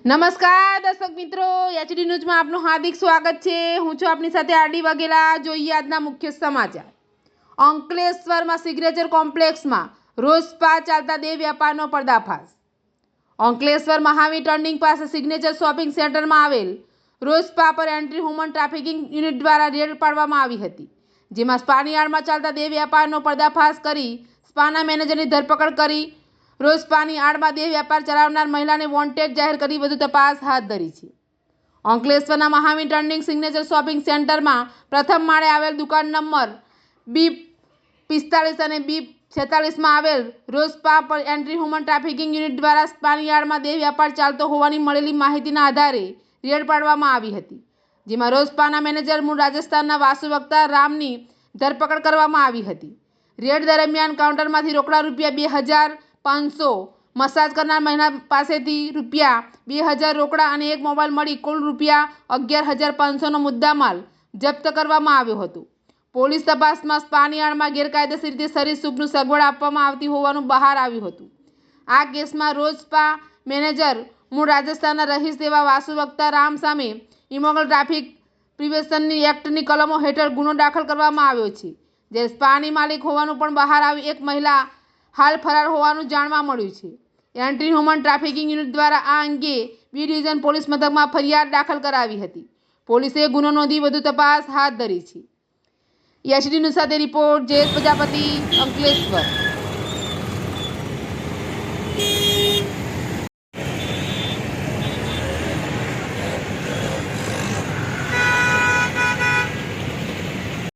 નમસ્કાર દર્શક મિત્રો, એચડી ન્યૂઝમાં આપનું હાર્દિક સ્વાગત છે। હું છું આપની સાથે આરડી વાઘેલા। જોઈએ આજના મુખ્ય સમાચાર। અંકલેશ્વરમાં સિગ્નેચર કોમ્પ્લેક્સમાં રોજ સ્પા ચાલતા દેહ વેપારનો પર્દાફાશ। અંકલેશ્વર મહાવીર ટર્નિંગ પાસે સિગ્નેચર શોપિંગ સેન્ટરમાં આવેલ રોજ સ્પા પર એન્ટી હ્યુમન ટ્રાફિકિંગ યુનિટ દ્વારા રેડ પાડવામાં આવી હતી, જેમાં સ્પાની આડમાં ચાલતા દેહ વેપારનો પર્દાફાશ કરી સ્પાના મેનેજરની ધરપકડ કરી રોજ સ્પાની આડમાં દેહ વેપાર ચલાવનાર મહિલાને વોન્ટેડ જાહેર કરી વધુ તપાસ હાથ ધરી છે। અંકલેશ્વરના મહાવીર ટર્નિંગ સિગ્નેચર શોપિંગ સેન્ટરમાં પ્રથમ માળે આવેલ દુકાન નંબર B45 અને B46માં આવેલ રોજ સ્પા પર એન્ટી હ્યુમન ટ્રાફિકિંગ યુનિટ દ્વારા સ્પાની આડમાં દેહ વેપાર ચાલતો હોવાની મળેલી માહિતીના આધારે રેડ પાડવામાં આવી હતી, જેમાં રોજ સ્પાના મેનેજર મૂળ રાજસ્થાનના વાસુ વક્તા રામની ધરપકડ કરવામાં આવી હતી। રેડ દરમિયાન કાઉન્ટરમાંથી રોકડા ₹2,500, મસાજ કરનાર મહિલા પાસેથી ₹2,000 રોકડા અને એક મોબાઈલ મળી કુલ ₹11,500નો મુદ્દામાલ જપ્ત કરવામાં આવ્યો હતો। પોલીસ તપાસમાં સ્પાની આડમાં ગેરકાયદેસર રીતે શરીર સુખની સગવડ આપવામાં આવતી હોવાનું બહાર આવ્યું હતું। આ કેસમાં રોજ સ્પા મેનેજર મૂળ રાજસ્થાનના રહીશ એવા વાસુ વક્તા રામ સામે ઇમોરલ ટ્રાફિક પ્રિવેન્શન એક્ટની કલમો હેઠળ ગુનો દાખલ કરવામાં આવ્યો છે, જ્યારે સ્પાની માલિક હોવાનું પણ બહાર આવ્યું એક મહિલા હાલ ફરાર હોવાનું જાણવા મળ્યું છે। એન્ટી હ્યુમન ટ્રાફિકિંગ યુનિટ દ્વારા આ અંગે બી ડિવિઝન પોલીસ મથકમાં ફરિયાદ દાખલ કરાવી હતી। પોલીસે ગુનો નોંધી વધુ તપાસ હાથ ધરી છે। એચડી ન્યૂઝ સાથે રિપોર્ટ જયેશ પ્રજાપતિ, અંકલેશ્વર।